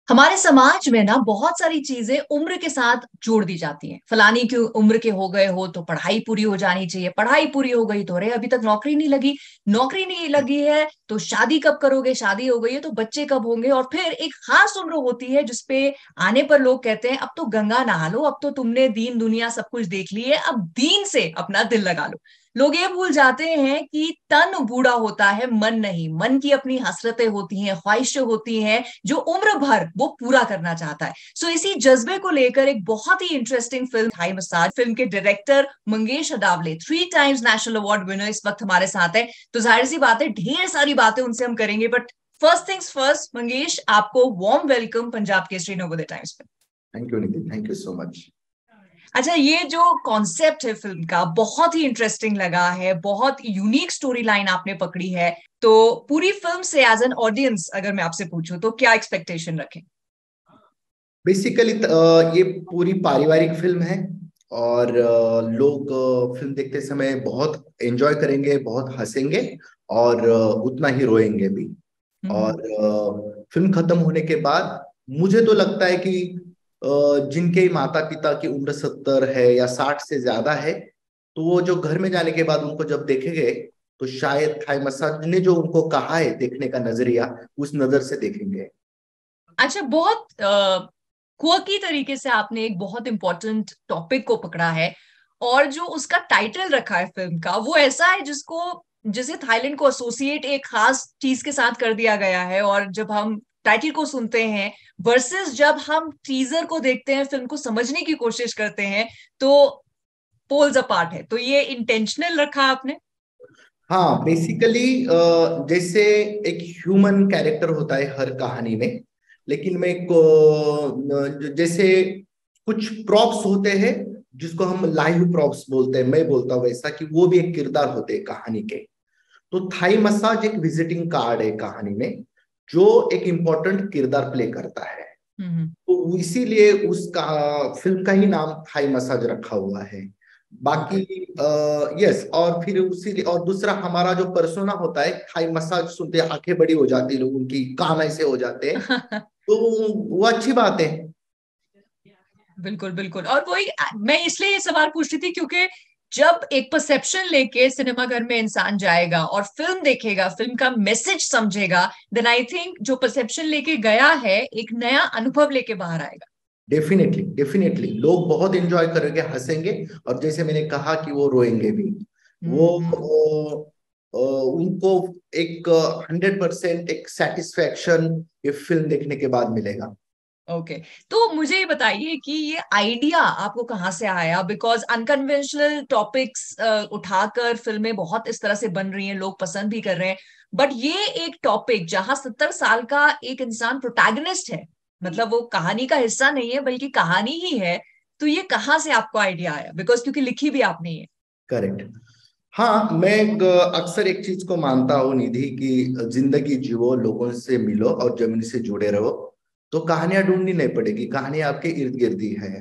हमारे समाज में ना बहुत सारी चीजें उम्र के साथ जोड़ दी जाती हैं। फलानी की उम्र के हो गए हो तो पढ़ाई पूरी हो जानी चाहिए, पढ़ाई पूरी हो गई तो अरे अभी तक नौकरी नहीं लगी, नौकरी नहीं लगी है तो शादी कब करोगे, शादी हो गई है तो बच्चे कब होंगे। और फिर एक खास उम्र होती है जिसपे आने पर लोग कहते हैं अब तो गंगा नहा लो, अब तो तुमने दीन दुनिया सब कुछ देख ली है, अब दीन से अपना दिल लगा लो। लोग ये भूल जाते हैं कि तन बूढ़ा होता है, मन नहीं। मन की अपनी हसरतें होती हैं, ख्वाहिशें होती हैं जो उम्र भर वो पूरा करना चाहता है। सो इसी जज्बे को लेकर एक बहुत ही interesting film Thai massage, film के director Mangesh Hadavale 3 times national award winner इस वक्त हमारे साथ है। तो जाहिर सी बात है ढेर सारी बातें उनसे हम करेंगे, but first things first, Mangesh आपको warm welcome Punjab Kesari Navodaya Times पे। Thank you Nitin, thank you so much. अच्छा, ये जो कॉन्सेप्ट है फिल्म का बहुत ही इंटरेस्टिंग लगा है, बहुत यूनिक स्टोरी लाइन आपने पकड़ी है। तो पूरी फिल्म से एज एन ऑडियंस अगर मैं आपसे पूछूं तो क्या एक्सपेक्टेशन रखें? बेसिकली ये पूरी पारिवारिक फिल्म है और लोग फिल्म देखते समय बहुत एंजॉय करेंगे, बहुत हंसेंगे और उतना ही रोएंगे भी। हम्म। और फिल्म खत्म होने के बाद मुझे तो लगता है कि जिनके माता पिता की उम्र 70 है या 60 से ज्यादा है, तो वो जो घर में जाने के बाद उनको जब देखेंगे तो शायद थाई मसाज ने जो उनको कहा है देखने का नजरिया, उस नजर से देखेंगे। अच्छा, बहुत क्वर्की तरीके से आपने एक बहुत इंपॉर्टेंट टॉपिक को पकड़ा है। और जो उसका टाइटल रखा है फिल्म का वो ऐसा है जिसको, जैसे थाईलैंड को एसोसिएट एक खास चीज के साथ कर दिया गया है। और जब हम टाइटल को सुनते हैं वर्सेस जब हम टीजर को देखते हैं, फिल्म को समझने की कोशिश करते हैं, तो पोल्स अपार्ट है। तो ये इंटेंशनल रखा आपने? हाँ, बेसिकली जैसे एक ह्यूमन कैरेक्टर होता है हर कहानी में, लेकिन मैं जैसे कुछ प्रॉप्स होते हैं जिसको हम लाइव प्रॉप्स बोलते हैं, मैं बोलता हूँ वैसा कि वो भी एक किरदार होते हैं कहानी के। तो थाई मसाज एक विजिटिंग कार्ड है कहानी में, जो एक इम्पोर्टेंट किरदार प्ले करता है। हम्म। तो इसीलिए उसका फिल्म का ही नाम थाई मसाज रखा हुआ है। बाकी ओके। यस, और फिर उसी और दूसरा हमारा जो पर्सोना होता है, थाई मसाज सुनते आंखें बड़ी हो जाती है लोगों की, कान ऐसे हो जाते हैं, तो वो अच्छी बात है। बिल्कुल बिल्कुल। और वही मैं इसलिए ये सवाल पूछ रही थी क्योंकि जब एक परसेप्शन लेके सिनेमा घर में इंसान जाएगा और फिल्म देखेगा, फिल्म का मैसेज समझेगा, देन आई थिंक जो परसेप्शन लेके गया है एक नया अनुभव लेके बाहर आएगा। डेफिनेटली डेफिनेटली लोग बहुत एंजॉय करेंगे, हंसेंगे, और जैसे मैंने कहा कि वो रोएंगे भी। वो उनको एक 100% एक सेटिस्फेक्शन ये फिल्म देखने के बाद मिलेगा। ओके। तो मुझे ये बताइए कि ये आइडिया आपको कहाँ से आया? बिकॉज अनकन्वेंशनल टॉपिक्स उठाकर फिल्में बहुत इस तरह से बन रही हैं, लोग पसंद भी कर रहे हैं। बट ये एक टॉपिक जहां 70 साल का एक इंसान प्रोटैगनिस्ट है, मतलब वो कहानी का हिस्सा नहीं है बल्कि कहानी ही है। तो ये कहाँ से आपको आइडिया आया? बिकॉज क्योंकि लिखी भी आपने ही है। करेक्ट। हाँ, मैं अक्सर एक चीज को मानता हूँ निधि, कि जिंदगी जियो, लोगों से मिलो और जमीन से जुड़े रहो, तो कहानियां ढूंढनी नहीं पड़ेगी, कहानियां आपके इर्द गिर्द ही है।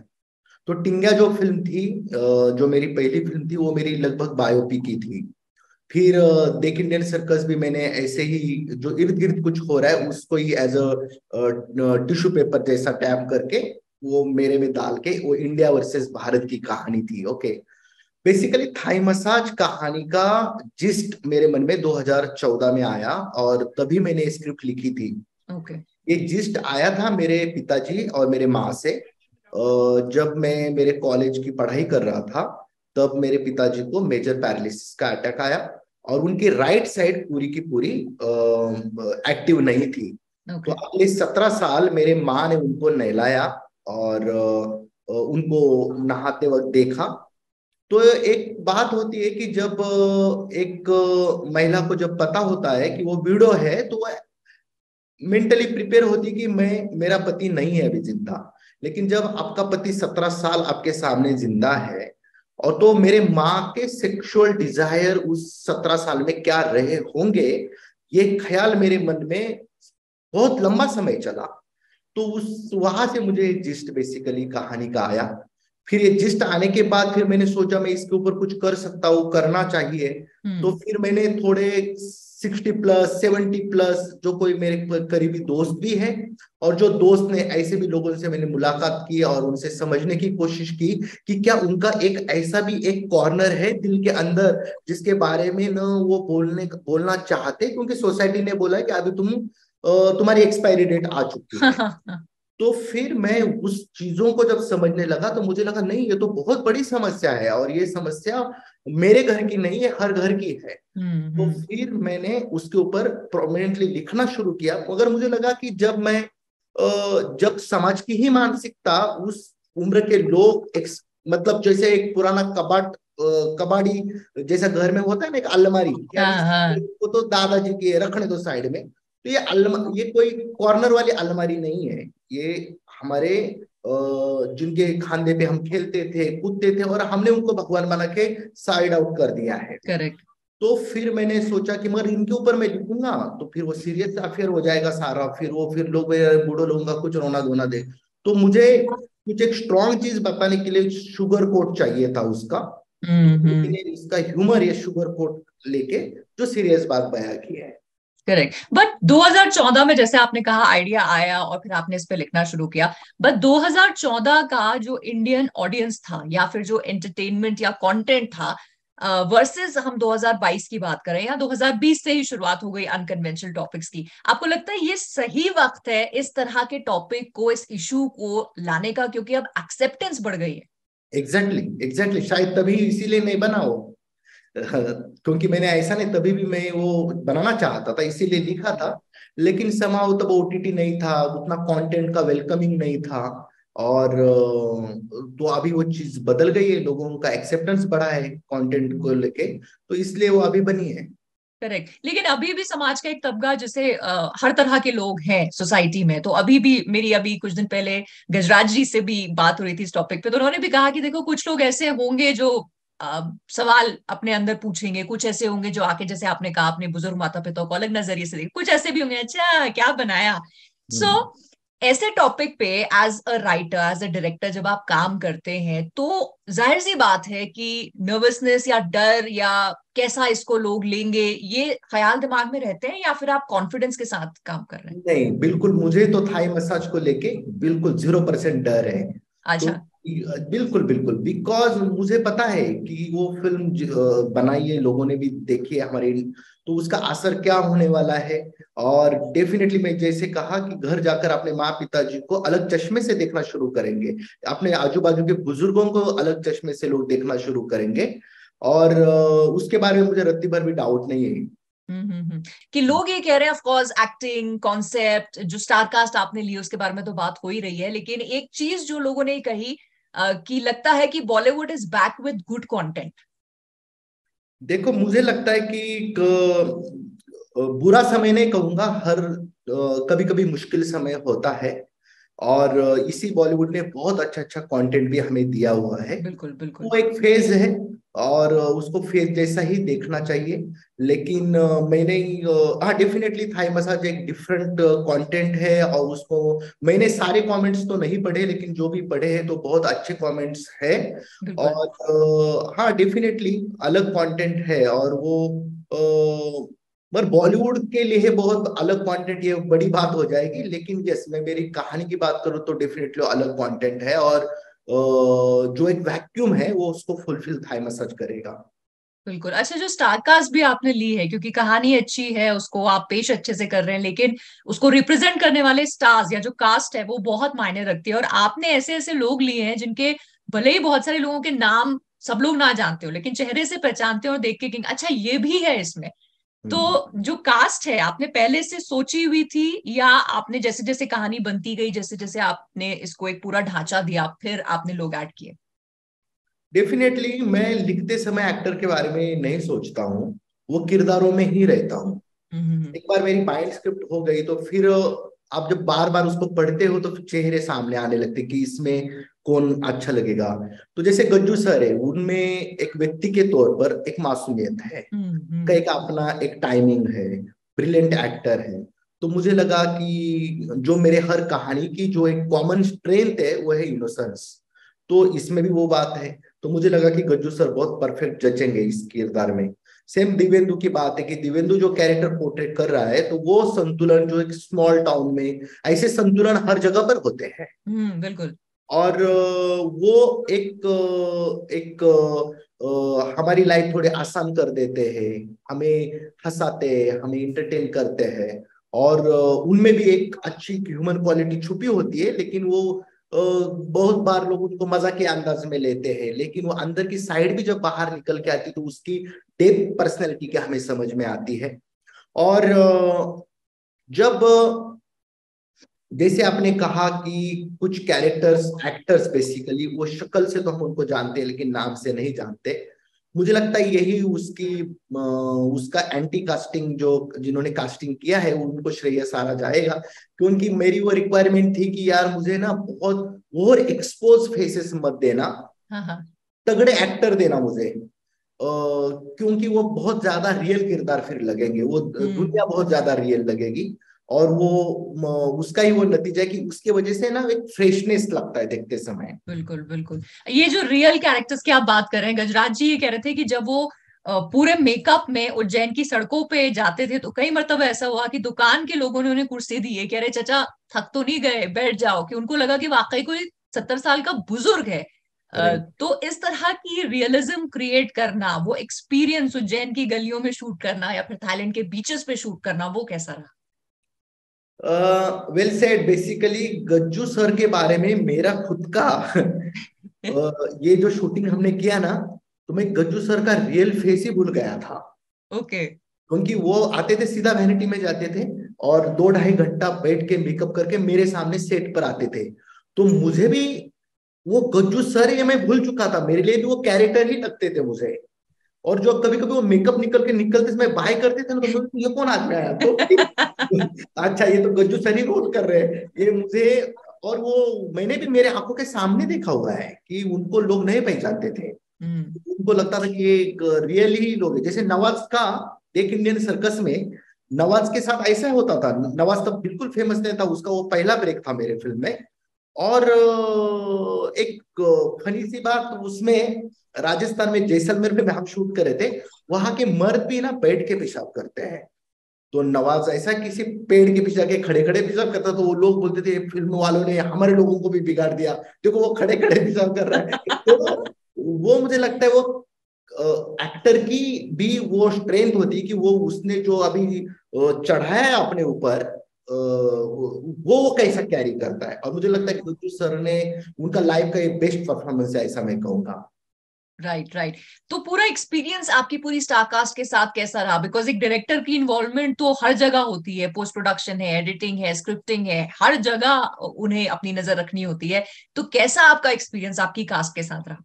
तो टिंगा जो फिल्म थी, जो मेरी पहली फिल्म थी, वो मेरी लगभग बायोपिक की थी। फिर देख इंडियन सर्कस भी मैंने ऐसे ही, जो इर्द गिर्द कुछ हो रहा है उसको ही एज अ टिश्यू पेपर जैसा टैप करके वो मेरे में डाल के, वो इंडिया वर्सेस भारत की कहानी थी। ओके। बेसिकली थाई मसाज कहानी का जिस्ट मेरे मन में 2014 में आया, और तभी मैंने स्क्रिप्ट लिखी थी। ओके। ये जिस्ट आया था मेरे पिताजी और मेरे माँ से। जब मैं मेरे कॉलेज की पढ़ाई कर रहा था, तब मेरे पिताजी को मेजर पैरालिसिस का अटैक आया, और उनकी राइट साइड पूरी की पूरी एक्टिव नहीं थी। तो ओके। अगले 17 साल मेरे माँ ने उनको नहलाया और उनको नहाते वक्त देखा। तो एक बात होती है कि जब एक महिला को जब पता होता है कि वो विडो है, तो वो मेंटली प्रिपेयर होती कि मैं, मेरा पति नहीं है अभी जिंदा। लेकिन जब आपका पति 17 साल आपके सामने जिंदा है, और तो मेरे माँ के सेक्सुअल डिजायर उस 17 साल में क्या रहे होंगे, ये ख्याल मेरे मन में बहुत लंबा समय चला। तो उस वहां से मुझे जिस्ट बेसिकली कहानी का आया। फिर ये जिस्ट आने के बाद फिर मैंने सोचा मैं इसके ऊपर कुछ कर सकता हूँ, करना चाहिए। तो हम्म। फिर मैंने थोड़े 60+, 70+, जो कोई मेरे करीबी दोस्त भी है, और जो दोस्त ने ऐसे भी लोगों से मैंने मुलाकात की और उनसे समझने की कोशिश की कि क्या उनका एक ऐसा भी एक कॉर्नर है दिल के अंदर जिसके बारे में न वो बोलना चाहते, क्योंकि सोसाइटी ने बोला है कि अभी तुम्हारी एक्सपायरी डेट आ चुकी है। तो फिर मैं उस चीजों को जब समझने लगा तो मुझे लगा नहीं, ये तो बहुत बड़ी समस्या है, और ये समस्या मेरे घर की नहीं है, हर घर की है। तो फिर मैंने उसके ऊपर प्रोमिनेंटली लिखना शुरू किया, मगर मुझे लगा कि जब समाज की ही मानसिकता उस उम्र के लोग मतलब जैसे एक पुराना कबाड़ी जैसा घर में होता है ना, एक अलमारी, यार हाँ हाँ। वो तो दादाजी की है, रखने दो साइड में। तो ये कोई कॉर्नर वाली अलमारी नहीं है, ये हमारे जिनके खांधे पे हम खेलते थे, कूदते थे, और हमने उनको भगवान बना के साइड आउट कर दिया है। करेक्ट। तो फिर मैंने सोचा कि मगर इनके ऊपर मैं लिखूंगा तो फिर वो सीरियस अफेयर हो जाएगा सारा, फिर लोग बूढ़े लोगों का कुछ रोना धोना दे। तो मुझे कुछ एक स्ट्रॉन्ग चीज बताने के लिए शुगर कोट चाहिए था उसका। तो हम्म। मैंने इसका ह्यूमर, ये शुगर कोट लेके जो सीरियस बात बयां की है। करेक्ट। बट 2014 में जैसे आपने कहा आइडिया आया और फिर आपने इस पे लिखना शुरू किया, बट 2014 का जो इंडियन ऑडियंस था या फिर जो एंटरटेनमेंट या कंटेंट था वर्सेस हम 2022 की बात करें या 2020 से ही शुरुआत हो गई अनकन्वेंशनल टॉपिक्स की, आपको लगता है ये सही वक्त है इस तरह के टॉपिक को, इस इशू को लाने का, क्योंकि अब एक्सेप्टेंस बढ़ गई है? एग्जैक्टली शायद तभी इसीलिए नहीं बना वो। क्योंकि मैंने ऐसा नहीं, तभी भी मैं वो बनाना चाहता था, इसीलिए लिखा था। लेकिन समाउ तब ओटीटी नहीं था, उतना कंटेंट का वेलकमिंग नहीं था। और तो अभी वो चीज बदल गई है, लोगों का एक्सेप्टेंस बढ़ा है कंटेंट को लेके, तो इसलिए वो अभी बनी है। करेक्ट। लेकिन अभी भी समाज का एक तबका जैसे हर तरह के लोग हैं सोसाइटी में, तो अभी भी मेरी अभी कुछ दिन पहले गजराज जी से भी बात हो रही थी इस टॉपिक पे, तो उन्होंने भी कहा कि देखो कुछ लोग ऐसे होंगे जो सवाल अपने अंदर पूछेंगे, कुछ ऐसे होंगे जो आके जैसे आपने कहा अपने बुजुर्ग माता पिता को अलग नजरिए से देखें, कुछ ऐसे भी होंगे अच्छा क्या बनाया। सो हम्म। ऐसे टॉपिक पे as a writer, as a director जब आप काम करते हैं तो जाहिर सी बात है कि नर्वसनेस या डर या कैसा इसको लोग लेंगे ये ख्याल दिमाग में रहते हैं, या फिर आप कॉन्फिडेंस के साथ काम कर रहे हैं? नहीं, बिल्कुल मुझे तो थाई मसाज को लेके बिल्कुल 0% डर है। तो अच्छा। बिल्कुल बिल्कुल, बिकॉज मुझे पता है कि वो फिल्म बनाई है, लोगों ने भी देखी है हमारे, तो उसका असर क्या होने वाला है। और डेफिनेटली मैं जैसे कहा कि घर जाकर अपने माँ पिताजी को अलग चश्मे से देखना शुरू करेंगे, अपने आजू बाजू के बुजुर्गों को अलग चश्मे से लोग देखना शुरू करेंगे। और उसके बारे में मुझे रत्ती भर भी डाउट नहीं है। कि लोग ये कह रहे हैं, ऑफ कोर्स एक्टिंग कॉन्सेप्ट जो स्टारकास्ट आपने ली उसके बारे में तो बात हो ही रही है, लेकिन एक चीज जो लोगों ने कही कि लगता है कि Bollywood is back with good content. देखो मुझे लगता है कि बुरा समय नहीं कहूंगा, हर कभी कभी मुश्किल समय होता है। और इसी बॉलीवुड ने बहुत अच्छा अच्छा कंटेंट भी हमें दिया हुआ है। बिल्कुल बिल्कुल। वो एक फेज है, और उसको फेज जैसा ही देखना चाहिए। लेकिन मैंने हाँ डेफिनेटली थाई मसाज एक डिफरेंट कंटेंट है, और उसको मैंने सारे कमेंट्स तो नहीं पढ़े, लेकिन जो भी पढ़े हैं तो बहुत अच्छे कमेंट्स है। बिल्कुल। और हाँ डेफिनेटली अलग कंटेंट है, और वो पर बॉलीवुड के लिए बहुत अलग कंटेंट, ये बड़ी बात हो जाएगी। लेकिन यस, मैं मेरी कहानी की बात करूँ तो डेफिनेटली अलग कंटेंट है, और जो एक वैक्यूम है वो उसको फुलफिल थाई मसाज करेगा। बिल्कुल। अच्छा, जो स्टारकास्ट भी आपने ली है क्योंकि कहानी अच्छी है, उसको आप पेश अच्छे से कर रहे हैं, लेकिन उसको रिप्रेजेंट करने वाले स्टार्स या जो कास्ट है वो बहुत मायने रखती है, और आपने ऐसे ऐसे लोग लिए हैं जिनके भले ही बहुत सारे लोगों के नाम सब लोग ना जानते हो लेकिन चेहरे से पहचानते हो और देख के कि अच्छा ये भी है इसमें। तो हम्म। जो कास्ट है आपने पहले से सोची हुई थी, या आपने जैसे जैसे कहानी बनती गई, जैसे जैसे आपने इसको एक पूरा ढांचा दिया फिर आपने लोग ऐड किए? डेफिनेटली मैं लिखते समय एक्टर के बारे में नहीं सोचता हूँ, वो किरदारों में ही रहता हूँ। हम्म। एक बार मेरी माइंड स्क्रिप्ट हो गई तो फिर आप जब बार बार उसको पढ़ते हो तो फिर चेहरे सामने आने लगते कि इसमें कौन अच्छा लगेगा। तो जैसे गज्जू सर है, उनमें एक व्यक्ति के तौर पर एक मासूमियत है, का एक अपना एक टाइमिंग है, ब्रिलियंट एक्टर है। तो मुझे लगा कि जो मेरे हर कहानी की जो एक कॉमन स्ट्रेंथ है वो है इनोसेंस, तो इसमें भी वो बात है। तो मुझे लगा कि गज्जू सर बहुत परफेक्ट जचेंगे इस किरदार में। सेम दिव्येंदु की बात है कि दिव्येंदु जो कैरेक्टर पोर्ट्रेट कर रहा है, तो वो संतुलन जो एक स्मॉल टाउन में, ऐसे संतुलन हर जगह पर होते हैं। बिल्कुल। और वो एक हमारी लाइफ थोड़ी आसान कर देते हैं, हमें हंसाते हैं, हमें इंटरटेन करते हैं। और उनमें भी एक अच्छी ह्यूमन क्वालिटी छुपी होती है, लेकिन वो बहुत बार लोग उनको मजाक के अंदाज में लेते हैं, लेकिन वो अंदर की साइड भी जब बाहर निकल के आती है तो उसकी डेप्थ पर्सनैलिटी क्या हमें समझ में आती है। और जब जैसे आपने कहा कि कुछ कैरेक्टर्स, एक्टर्स बेसिकली, वो शक्ल से तो हम उनको जानते हैं लेकिन नाम से नहीं जानते। मुझे लगता है यही उसका एंटी कास्टिंग, जो जिन्होंने कास्टिंग किया है उनको श्रेय सारा जाएगा। क्योंकि मेरी वो रिक्वायरमेंट थी कि यार मुझे ना बहुत ओवर एक्सपोज फेसेस मत देना, हाँ हाँ। तगड़े एक्टर देना मुझे। क्योंकि वो बहुत ज्यादा रियल किरदार फिर लगेंगे, वो दुनिया बहुत ज्यादा रियल लगेगी। और वो उसका ही वो नतीजा है कि उसके वजह से ना एक फ्रेशनेस लगता है देखते समय। बिल्कुल बिल्कुल। ये जो रियल कैरेक्टर्स की आप बात कर रहे हैं, गजराज जी ये कह रहे थे कि जब वो पूरे मेकअप में उज्जैन की सड़कों पे जाते थे तो कई मरतबा ऐसा हुआ कि दुकान के लोगों ने उन्हें कुर्सी दी है, कह रहे चाचा थक तो नहीं गए, बैठ जाओ, कि उनको लगा कि वाकई कोई 70 साल का बुजुर्ग है। तो इस तरह की रियलिज्म क्रिएट करना, वो एक्सपीरियंस उज्जैन की गलियों में शूट करना या फिर थाईलैंड के बीचेस पे शूट करना, वो कैसा रहा? Well said. Basically Gajju sir के बारे में मेरा खुद का ये जो शूटिंग हमने किया ना, तो मैं गज्जू सर का रियल फेस ही भूल गया था। ओके। क्योंकि वो आते थे सीधा वैनिटी में जाते थे और 2-2.5 घंटा बैठ के मेकअप करके मेरे सामने सेट पर आते थे। तो मुझे भी वो गज्जू सर, ये मैं भूल चुका था, मेरे लिए भी वो कैरेक्टर ही लगते थे मुझे। और जो कभी कभी वो मेकअप निकल के निकलते समय बाय करते थे ना, तो मुझे ये कौन आदमी आया, तो अच्छा ये तो गज्जू सर ही रोल कर रहे हैं ये मुझे। और वो मैंने भी मेरे आंखों के सामने देखा हुआ है कि उनको लोग नहीं पहचानते थे। उनको लगता था कि ये एक रियल ही लोग है। जैसे नवाज का एक इंडियन सर्कस में, नवाज के साथ ऐसा होता था। नवाज तब बिल्कुल फेमस नहीं था, उसका वो पहला ब्रेक था मेरे फिल्म में। और एक फनी सी बात उसमें, राजस्थान में जैसलमेर में हम शूट कर रहे थे, वहां के मर्द भी ना बैठ के पेशाब करते हैं। तो नवाज ऐसा किसी पेड़ के पीछे जाके खड़े खड़े पेशाब करता, तो वो लोग बोलते थे फिल्म वालों ने हमारे लोगों को भी बिगाड़ दिया, देखो वो खड़े खड़े पेशाब कर रहा है। तो वो मुझे लगता है वो एक्टर की भी वो स्ट्रेंथ होती है कि वो उसने जो अभी चढ़ाया है अपने ऊपर, वो कैसा कैरी करता है। और मुझे लगता है कि गुज्जू सर ने, उनका लाइफ का एक बेस्ट परफॉर्मेंस है ऐसा मैं कहूंगा। Right right. तो पूरा एक्सपीरियंस आपकी पूरी स्टार कास्ट के साथ कैसा रहा? बिकॉज एक डायरेक्टर की इन्वॉल्वमेंट तो हर जगह होती है, पोस्ट प्रोडक्शन है, एडिटिंग है, स्क्रिप्टिंग है, हर जगह उन्हें अपनी नजर रखनी होती है। तो कैसा आपका एक्सपीरियंस आपकी कास्ट के साथ रहा?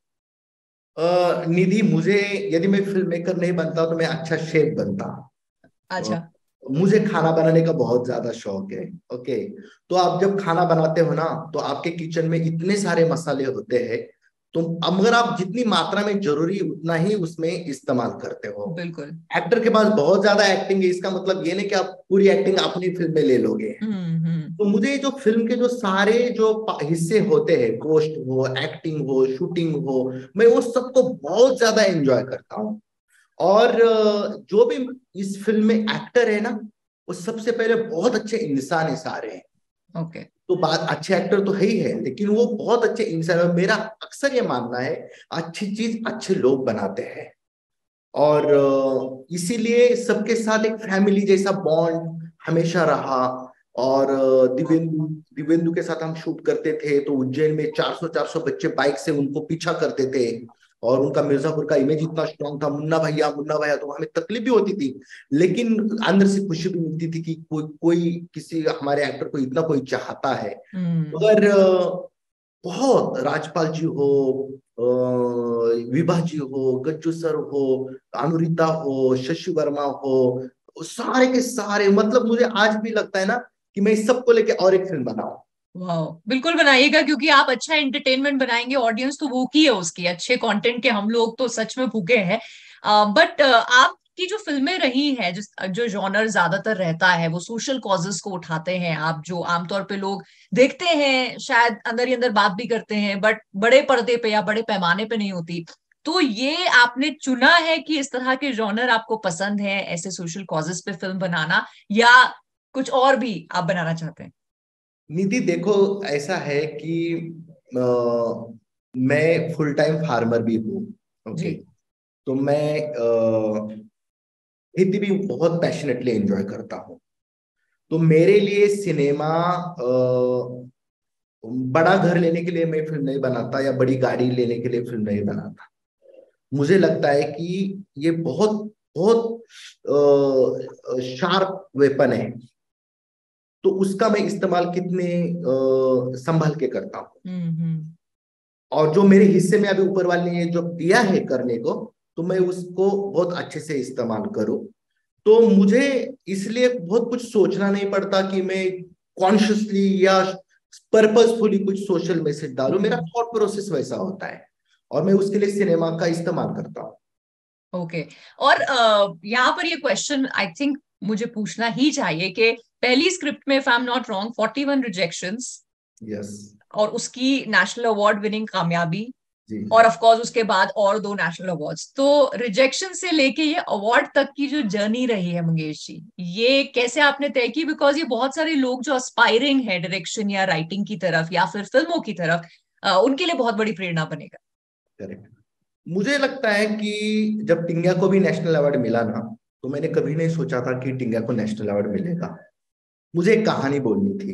निधि, मुझे यदि मैं फिल्म मेकर नहीं बनता तो मैं अच्छा शेफ बनता। अ, अच्छा। मुझे खाना बनाने का बहुत ज्यादा शौक है। ओके। तो आप जब खाना बनाते हो ना, तो आपके किचन में इतने सारे मसाले होते हैं, तो अगर आप जितनी मात्रा में जरूरी उतना ही उसमें इस्तेमाल करते हो। बिल्कुल। एक्टर के पास बहुत ज्यादा एक्टिंग है, इसका मतलब ये नहीं कि आप पूरी एक्टिंग अपनी फिल्म में ले लोगे। हम्म। तो मुझे जो फिल्म के जो सारे जो हिस्से होते हैं, कोस्ट हो, एक्टिंग हो, शूटिंग हो, मैं वो सबको बहुत ज्यादा एंजॉय करता हूँ। और जो भी इस फिल्म में एक्टर है ना, वो सबसे पहले बहुत अच्छे इंसान है सारे। ओके। तो बात, अच्छे एक्टर तो है ही है, लेकिन वो बहुत अच्छे इंसान है। मेरा अक्सर ये मानना है, अच्छी चीज अच्छे लोग बनाते हैं। और इसीलिए सबके साथ एक फैमिली जैसा बॉन्ड हमेशा रहा। और दिव्येंदु दिव्येंदु के साथ हम शूट करते थे तो उज्जैन में 400-400 बच्चे बाइक से उनको पीछा करते थे। और उनका मिर्जापुर का इमेज इतना स्ट्रांग था, मुन्ना भैया मुन्ना भैया, तो हमें तकलीफ भी होती थी, लेकिन अंदर से खुशी भी मिलती थी कि कोई कोई किसी हमारे एक्टर को इतना कोई चाहता है। मगर बहुत, राजपाल जी हो, विभा जी हो, गज्जू सर हो, अनुरिता हो, शशि वर्मा हो, सारे के सारे, मतलब मुझे आज भी लगता है ना कि मैं इस सबको लेके और एक फिल्म बनाऊं। वाह, बिल्कुल बनाइएगा, क्योंकि आप अच्छा एंटरटेनमेंट बनाएंगे, ऑडियंस तो भूखी है उसकी, अच्छे कंटेंट के हम लोग तो सच में भूखे हैं। बट आपकी जो फिल्में रही हैं, जिस जो जॉनर ज्यादातर रहता है वो सोशल कॉजेस को उठाते हैं, आप जो आमतौर पे लोग देखते हैं, शायद अंदर ही अंदर बात भी करते हैं, बट बड़े पर्दे पे या बड़े पैमाने पे नहीं होती। तो ये आपने चुना है कि इस तरह के जॉनर आपको पसंद है, ऐसे सोशल कॉजेस पे फिल्म बनाना, या कुछ और भी आप बनाना चाहते हैं? निधि देखो, ऐसा है कि मैं फुल टाइम फार्मर भी हूँ। ओके। जी। तो मैं खेती भी बहुत पैशनेटली एंजॉय करता हूँ। तो मेरे लिए सिनेमा बड़ा घर लेने के लिए मैं फिल्म नहीं बनाता, या बड़ी गाड़ी लेने के लिए फिल्म नहीं बनाता। मुझे लगता है कि ये बहुत बहुत शार्प वेपन है। तो उसका मैं इस्तेमाल कितने संभल के करता हूँ। हम्म। और जो मेरे हिस्से में अभी ऊपर वाले ने जो दिया है करने को, तो मैं उसको बहुत अच्छे से इस्तेमाल करूं। तो मुझे इसलिए बहुत कुछ सोचना नहीं पड़ता कि मैं कॉन्शियसली या पर्पसफुली कुछ सोशल मैसेज डालूं। मेरा हम्म। थॉट प्रोसेस वैसा होता है, और मैं उसके लिए सिनेमा का इस्तेमाल करता हूँ। ओके। और यहाँ पर ये क्वेश्चन आई थिंक मुझे पूछना ही चाहिए कि पहली स्क्रिप्ट में, if I am not wrong, 41 rejections, yes. और उसकी नेशनल अवार्ड विनिंग कामयाबी, जी। और ऑफ कोर्स उसके बाद और 2 नेशनल अवार्ड्स। तो रिजेक्शन से लेके ये अवार्ड तक की जो जर्नी रही है मंगेश जी, ये कैसे आपने तय की? बिकॉज ये बहुत सारे लोग जो अस्पायरिंग है डायरेक्शन या राइटिंग की तरफ या फिर फिल्मों की तरफ, उनके लिए बहुत बड़ी प्रेरणा बनेगा। करेक्ट। मुझे लगता है कि जब टिंगा को भी नेशनल अवार्ड मिला ना, तो मैंने कभी नहीं सोचा था कि टिंगा को नेशनल अवार्ड मिलेगा। मुझे एक कहानी बोलनी थी।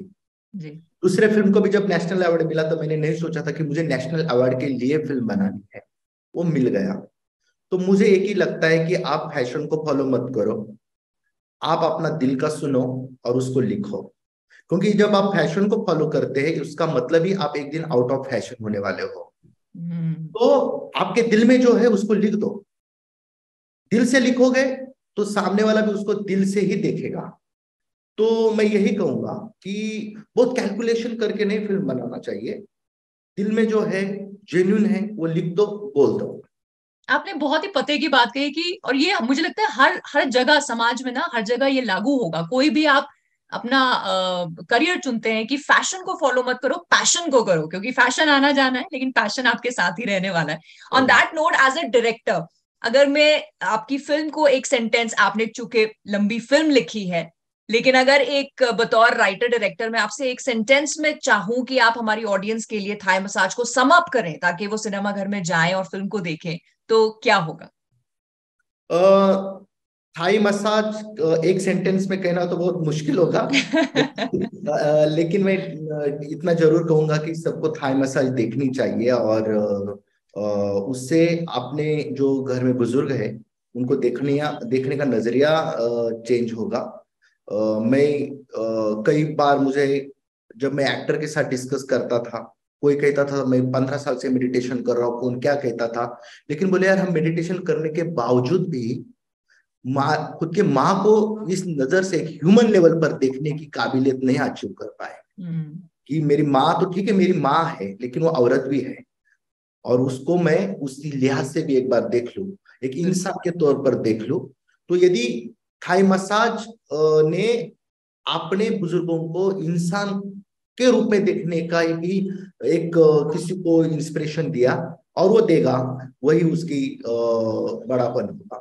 जी। दूसरे फिल्म को भी जब नेशनल अवार्ड मिला, तो मैंने नहीं सोचा था कि मुझे नेशनल अवार्ड के लिए फिल्म बनानी है। वो मिल गया। तो मुझे एक ही लगता है कि आप फैशन को फॉलो मत करो, आप अपना दिल का सुनो और उसको लिखो। क्योंकि जब आप फैशन को फॉलो करते हैं, उसका मतलब ही आप एक दिन आउट ऑफ फैशन होने वाले हो। हम्म। तो आपके दिल में जो है उसको लिख दो। दिल से लिखोगे तो सामने वाला भी उसको दिल से ही देखेगा। तो मैं यही कहूंगा कि बहुत कैलकुलेशन करके नहीं फिल्म बनाना चाहिए। दिल में जो है, जेन्युइन है, वो लिख दो, बोल दो। आपने बहुत ही पते की बात कही कि, और ये मुझे लगता है हर हर जगह समाज में ना, हर जगह ये लागू होगा। कोई भी आप अपना करियर चुनते हैं कि फैशन को फॉलो मत करो, पैशन को करो, क्योंकि फैशन आना जाना है लेकिन पैशन आपके साथ ही रहने वाला है। On that note, as a director, अगर मैं आपकी फिल्म को एक सेंटेंस, आपने चूंकि लंबी फिल्म लिखी है, लेकिन अगर एक बतौर राइटर डायरेक्टर मैं आपसे एक सेंटेंस में चाहूं कि आप हमारी ऑडियंस के लिए थाई मसाज को सम अप करें ताकि वो सिनेमा घर में जाएं और फिल्म को देखें, तो क्या होगा? थाई मसाज एक सेंटेंस में कहना तो बहुत मुश्किल होगा। लेकिन मैं इतना जरूर कहूंगा कि सबको थाई मसाज देखनी चाहिए। और उससे अपने जो घर में बुजुर्ग है, उनको देखने का नजरिया चेंज होगा। मैं कई बार मुझे, जब मैं एक्टर के साथ डिस्कस करता था, कोई कहता था मैं 15 साल से मेडिटेशन कर रहा हूँ, कौन क्या कहता था। लेकिन बोले यार, हम मेडिटेशन करने के बावजूद भी माँ, खुद के माँ को इस नजर से एक ह्यूमन लेवल पर देखने की काबिलियत नहीं अचीव कर पाए। हम्म। कि मेरी माँ तो ठीक है, मेरी माँ है, लेकिन वो औरत भी है। और उसको मैं उसी लिहाज से भी एक बार देख लूं, एक बिल्कुल। इंसान के तौर पर देख लूं। तो यदि थाई मसाज ने अपने बुजुर्गों को इंसान के रूप में देखने का भी एक किसी को इंस्पिरेशन दिया, और वो देगा, वही उसकी बड़ापन होगा।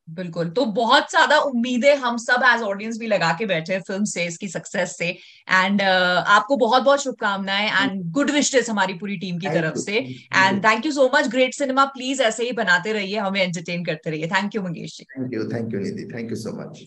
बिल्कुल। तो बहुत ज्यादा उम्मीदें हम सब एज ऑडियंस भी लगा के बैठे हैं फिल्म से, इसकी सक्सेस से। एंड आपको बहुत बहुत शुभकामनाएं एंड गुड विशेस हमारी पूरी टीम की थैंक तरफ यू, से। Thank you, and thank you so much. Great cinema please ऐसे ही बनाते रहिए, हमें एंटरटेन करते रहिए। Thank you Mangesh ji. Thank you, thank you Nidhi, thank you so much.